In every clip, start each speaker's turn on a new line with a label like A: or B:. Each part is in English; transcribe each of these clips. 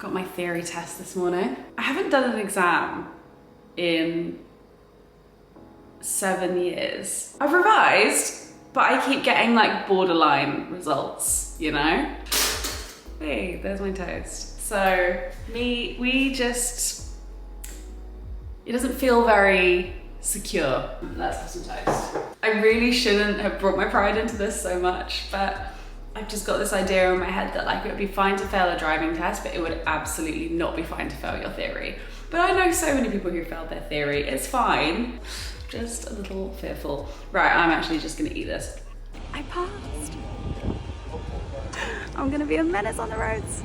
A: got my theory test this morning. I haven't done an exam in 7 years. I've revised, but I keep getting like borderline results, you know? Hey, there's my toast. So we just, it doesn't feel very secure. Let's have some toast. I really shouldn't have brought my pride into this so much, but I've just got this idea in my head that like it would be fine to fail a driving test, but it would absolutely not be fine to fail your theory. But I know so many people who failed their theory. It's fine, just a little fearful. Right, I'm actually just gonna eat this. I passed. I'm gonna be a menace on the roads.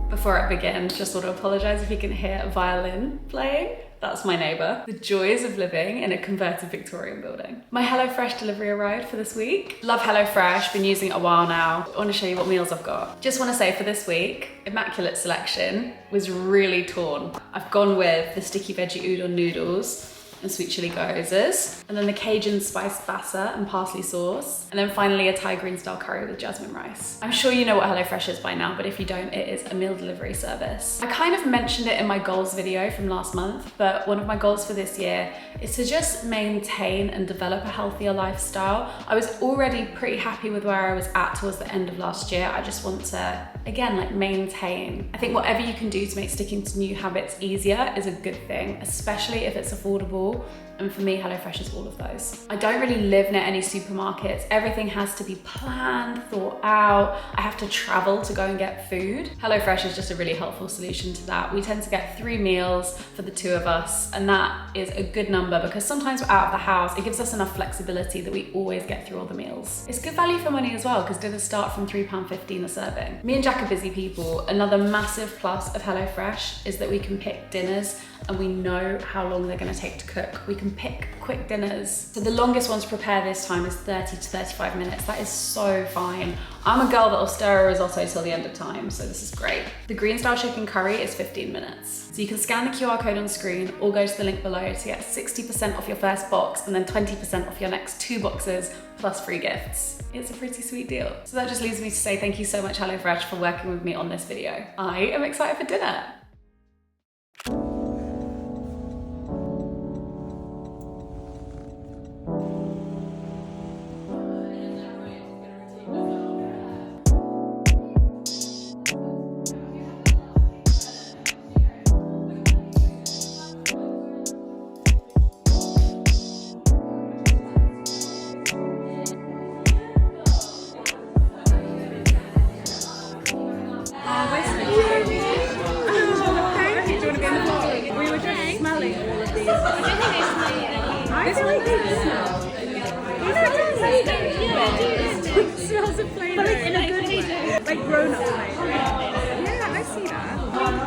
A: Before I begin, just want to apologise if you can hear a violin playing. That's my neighbour. The joys of living in a converted Victorian building. My HelloFresh delivery arrived for this week. Love HelloFresh, been using it a while now. I want to show you what meals I've got. Just want to say for this week, immaculate selection was really torn. I've gone with the sticky veggie udon noodles and sweet chili gyoza's, and then the Cajun spiced basa and parsley sauce, and then finally a Thai green style curry with jasmine rice. I'm sure you know what HelloFresh is by now, but if you don't, it is a meal delivery service. I kind of mentioned it in my goals video from last month, but one of my goals for this year is to just maintain and develop a healthier lifestyle. I was already pretty happy with where I was at towards the end of last year. I just want to, again, like maintain. I think whatever you can do to make sticking to new habits easier is a good thing, especially if it's affordable. And for me, HelloFresh is all of those. I don't really live near any supermarkets. Everything has to be planned, thought out. I have to travel to go and get food. HelloFresh is just a really helpful solution to that. We tend to get 3 meals for the 2 of us, and that is a good number because sometimes we're out of the house. It gives us enough flexibility that we always get through all the meals. It's good value for money as well because dinners start from £3.15 a serving. Me and Jack are busy people. Another massive plus of HelloFresh is that we can pick dinners and we know how long they're gonna take to cook. We can pick quick dinners. So the longest one to prepare this time is 30 to 35 minutes. That is so fine. I'm a girl that'll stir a risotto till the end of time, so this is great. The green style chicken curry is 15 minutes. So you can scan the QR code on screen or go to the link below to get 60% off your first box and then 20% off your next 2 boxes plus free gifts. It's a pretty sweet deal. So that just leaves me to say thank you so much HelloFresh for working with me on this video. I am excited for dinner.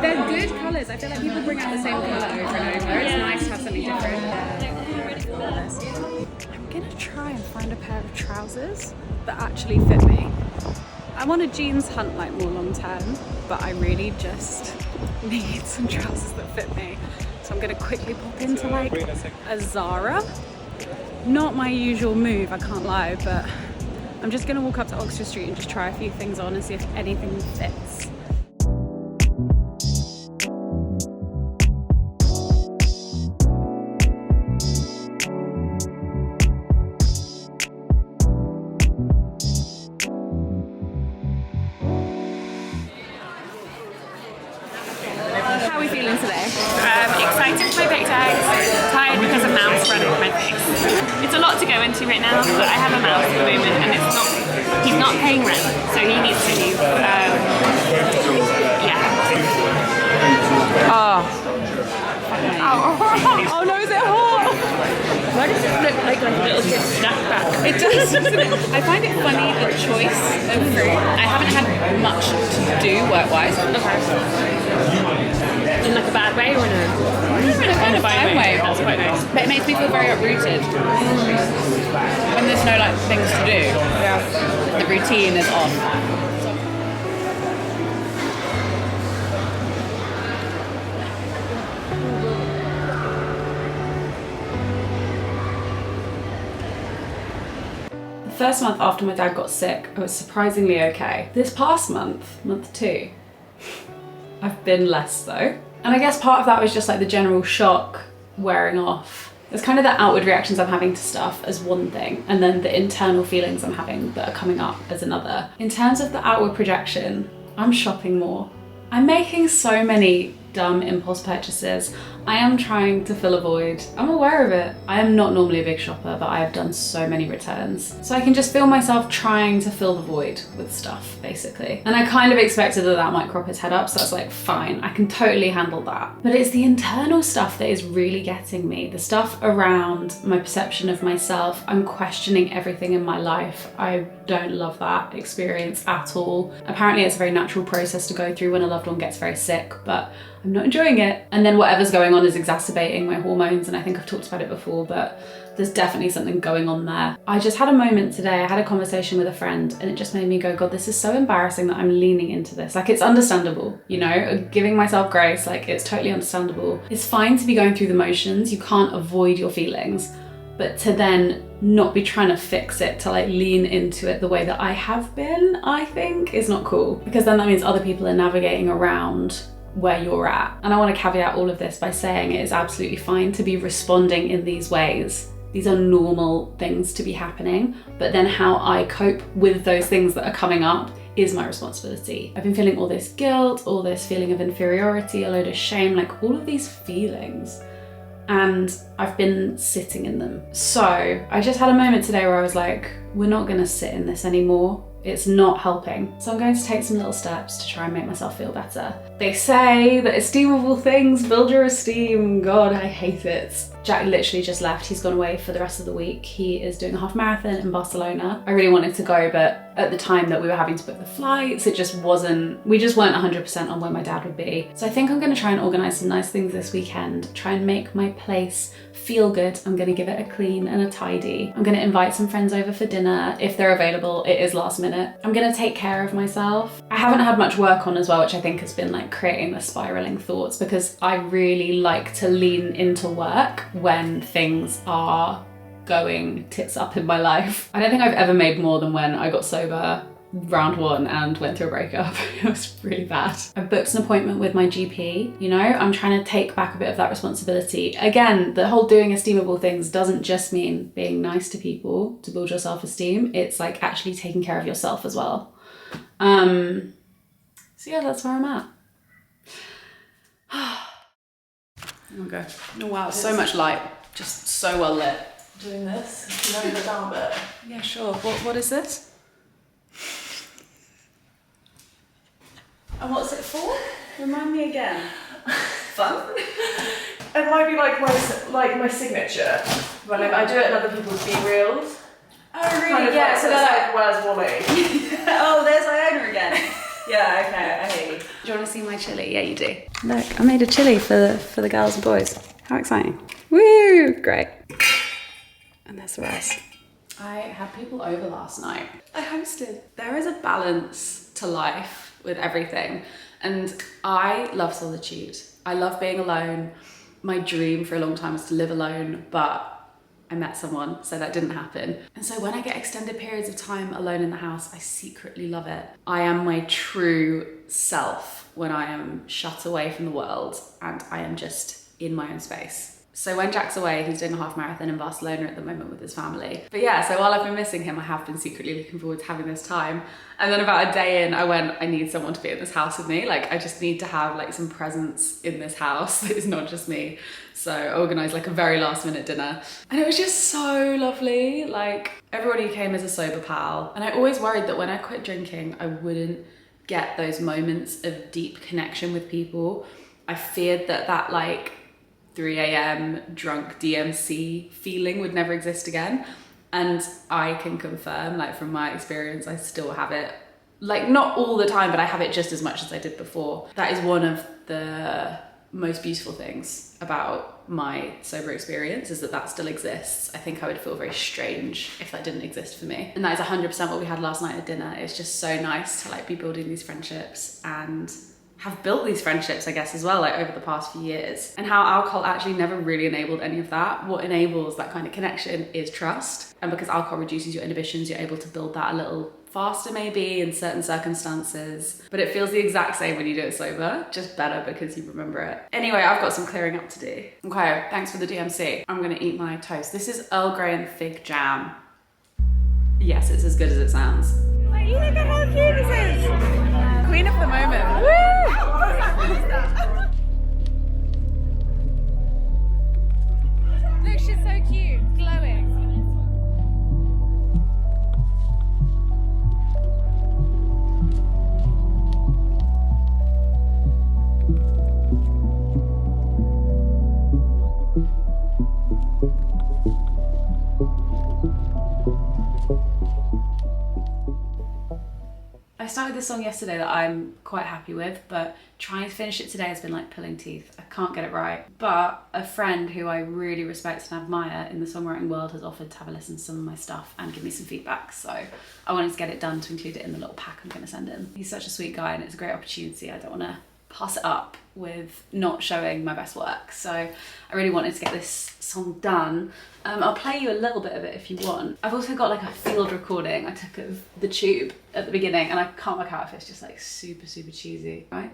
B: They're good colours. I feel like people bring out the same colour over and over. It's nice to have something different. I'm gonna try and find a pair of trousers that actually fit me. I'm on a jeans hunt like more long term, but I really just need some trousers that fit me. So I'm gonna quickly pop into like a Zara. Not my usual move, I can't lie, but I'm just gonna walk up to Oxford Street and just try a few things on and see if anything fits. How are we feeling today?
C: Excited for my baked eggs, tired because of mouse running in my face. It's a lot to go into right now, but I have a mouse at the moment and he's not paying rent, so he needs to leave.
B: Oh no, is it hot? Why does it look like
C: little bit stuck back.
B: It does, doesn't it? I find it funny, the choice of fruit. I haven't had much to do work-wise.
C: Okay. In like a bad way or in a
B: In a fine way.
C: That's quite nice.
B: But it makes me feel very uprooted. When there's no like things to do.
C: Yeah.
B: The routine is off. The first month after my dad got sick, I was surprisingly okay. This past month, month 2, I've been less though. And I guess part of that was just like the general shock wearing off. There's kind of the outward reactions I'm having to stuff as one thing, and then the internal feelings I'm having that are coming up as another. In terms of the outward projection, I'm shopping more. I'm making so many dumb impulse purchases. I am trying to fill a void. I'm aware of it. I am not normally a big shopper, but I have done so many returns. So I can just feel myself trying to fill the void with stuff, basically. And I kind of expected that that might crop its head up, so that's like, fine, I can totally handle that. But it's the internal stuff that is really getting me. The stuff around my perception of myself. I'm questioning everything in my life. I don't love that experience at all. Apparently it's a very natural process to go through when a loved one gets very sick, but I'm not enjoying it. And then whatever's going on is exacerbating my hormones, and I think I've talked about it before, but there's definitely something going on there. I just had a moment today, I had a conversation with a friend, and it just made me go, God, this is so embarrassing that I'm leaning into this. Like, it's understandable, you know, giving myself grace, like, it's totally understandable. It's fine to be going through the motions, you can't avoid your feelings, but to then not be trying to fix it, to like lean into it the way that I have been, I think is not cool, because then that means other people are navigating around where you're at. And I want to caveat all of this by saying it is absolutely fine to be responding in these ways. These are normal things to be happening, but then how I cope with those things that are coming up is my responsibility. I've been feeling all this guilt, all this feeling of inferiority, a load of shame, like all of these feelings, and I've been sitting in them. So I just had a moment today where I was like, we're not gonna sit in this anymore. It's not helping. So I'm going to take some little steps to try and make myself feel better. They say that esteemable things build your esteem. God, I hate it. Jack literally just left. He's gone away for the rest of the week. He is doing a half marathon in Barcelona. I really wanted to go, but at the time that we were having to book the flights, we just weren't 100% on where my dad would be. So I think I'm gonna try and organize some nice things this weekend, try and make my place feel good. I'm gonna give it a clean and a tidy. I'm gonna invite some friends over for dinner if they're available. It is last minute. I'm gonna take care of myself. I haven't had much work on as well, which I think has been like creating the spiraling thoughts, because I really like to lean into work when things are going tits up in my life. I don't think I've ever made more than when I got sober round 1 and went through a breakup. It was really bad. I booked an appointment with my GP, you know, I'm trying to take back a bit of that responsibility. Again, the whole doing esteemable things doesn't just mean being nice to people to build your self-esteem, it's like actually taking care of yourself as well. So yeah, that's where I'm at. Okay. Oh wow, so much light, just so well lit.
A: Doing this, you know, the down bit.
B: Yeah, sure. What is this?
A: And what's it for? Remind me again. Fun? It might be like my signature when I do it in other people's BeReals.
B: Oh really?
A: Kind of
B: Yeah,
A: like,
B: so they're like,
A: where's Wally?
B: oh, there's Iona again.
A: Yeah, okay, I hear you.
B: Do you want to see my chili? Yeah, you do. Look, I made a chili for the girls and boys. How exciting. Woo, great. And there's the rice. I had people over last night. I hosted. There is a balance to life with everything. And I love solitude. I love being alone. My dream for a long time was to live alone, but I met someone, so that didn't happen. And so when I get extended periods of time alone in the house, I secretly love it. I am my true self when I am shut away from the world and I am just in my own space. So when Jack's away, he's doing a half marathon in Barcelona at the moment with his family. But yeah, so while I've been missing him, I have been secretly looking forward to having this time. And then about a day in, I went, I need someone to be in this house with me. Like, I just need to have like some presence in this house that is not just me. So I organised like a very last minute dinner. And it was just so lovely. Like, everybody came as a sober pal. And I always worried that when I quit drinking, I wouldn't get those moments of deep connection with people. I feared that like
A: 3 a.m. drunk DMC feeling would never exist again. And I can confirm, like from my experience, I still have it. Like not all the time, but I have it just as much as I did before. That is one of the most beautiful things about my sober experience, is that that still exists. I think I would feel very strange if that didn't exist for me. And that is 100% what we had last night at dinner. It's just so nice to like be building these friendships and have built these friendships, I guess, as well, like over the past few years. And how alcohol actually never really enabled any of that. What enables that kind of connection is trust. And because alcohol reduces your inhibitions, you're able to build that a little faster maybe in certain circumstances. But it feels the exact same when you do it sober, just better because you remember it. Anyway, I've got some clearing up to do. Okay, thanks for the DMC. I'm gonna eat my toast. This is Earl Grey and fig jam. Yes, it's as good as it sounds.
B: Like, you look at how cute this is! Queen of the moment. Woo! Look, she's so cute, glowing.
A: I started this song yesterday that I'm quite happy with, but trying to finish it today has been like pulling teeth. I can't get it right. But a friend who I really respect and admire in the songwriting world has offered to have a listen to some of my stuff and give me some feedback. So I wanted to get it done to include it in the little pack I'm going to send him. He's such a sweet guy and it's a great opportunity. I don't want to pass it up with not showing my best work. So I really wanted to get this song done. I'll play you a little bit of it if you want. I've also got like a field recording I took of the tube at the beginning and I can't work out if it's just like super cheesy, right?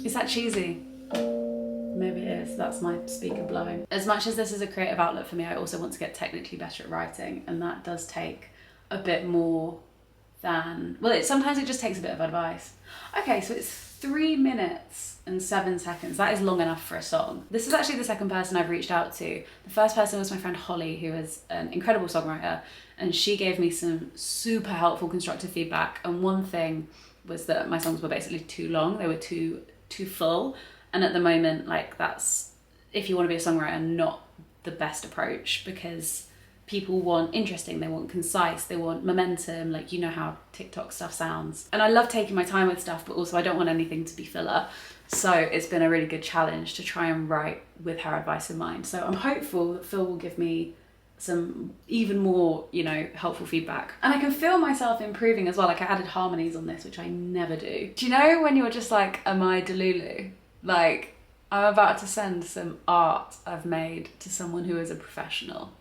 A: Is that cheesy? Maybe it is. That's my speaker blowing. As much as this is a creative outlet for me, I also want to get technically better at writing, and that does take a bit more than, well, sometimes it just takes a bit of advice. Okay, so it's 3 minutes and 7 seconds. That is long enough for a song. This is actually the second person I've reached out to. The first person was my friend Holly, who is an incredible songwriter, and she gave me some super helpful constructive feedback. And one thing was that my songs were basically too long. They were too full. And at the moment, like, that's, if you want to be a songwriter, not the best approach, because people want interesting, they want concise, they want momentum, like, you know how TikTok stuff sounds. And I love taking my time with stuff, but also I don't want anything to be filler. So it's been a really good challenge to try and write with her advice in mind. So I'm hopeful that Phil will give me some even more, you know, helpful feedback. And I can feel myself improving as well. Like, I added harmonies on this, which I never do. Do you know when you're just like, am I Delulu? Like, I'm about to send some art I've made to someone who is a professional.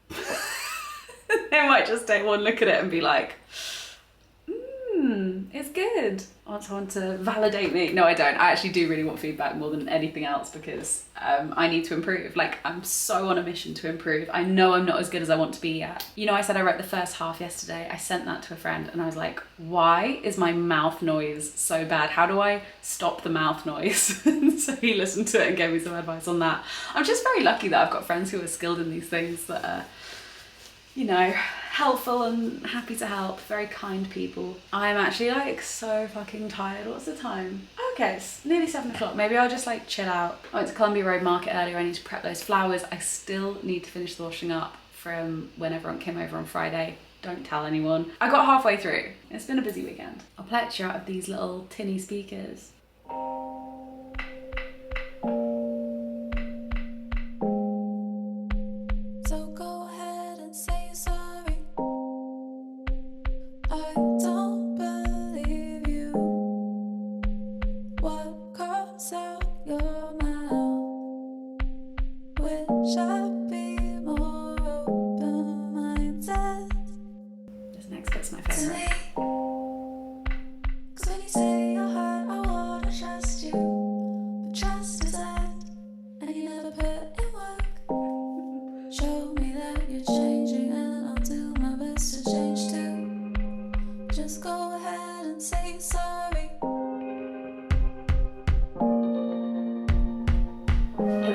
A: They might just take one look at it and be like, it's good. I want someone to validate me. No, I don't. I actually do really want feedback more than anything else, because I need to improve. Like, I'm so on a mission to improve. I know I'm not as good as I want to be yet. You know, I said I wrote the first half yesterday. I sent that to a friend and I was like, why is my mouth noise so bad? How do I stop the mouth noise? So he listened to it and gave me some advice on that. I'm just very lucky that I've got friends who are skilled in these things, that are, you know, helpful and happy to help, very kind people. I'm actually like so fucking tired. What's the time? Okay, it's nearly 7 o'clock. Maybe I'll just like chill out. I went to Columbia Road Market earlier. I need to prep those flowers. I still need to finish the washing up from when everyone came over on Friday. Don't tell anyone. I got halfway through. It's been a busy weekend. I'll play it to you out of these little tinny speakers.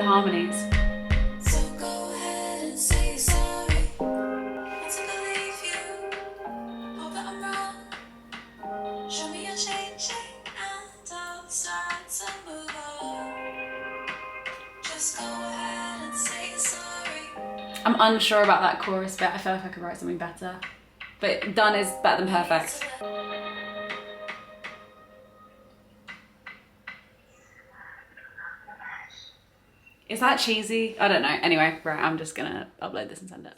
A: Harmonies.
D: So go ahead and say sorry. Want to believe you.
A: I'm unsure about that chorus bit. I feel like I could write something better. But done is better than perfect. Is that cheesy? I don't know. Anyway, right, I'm just gonna upload this and send it.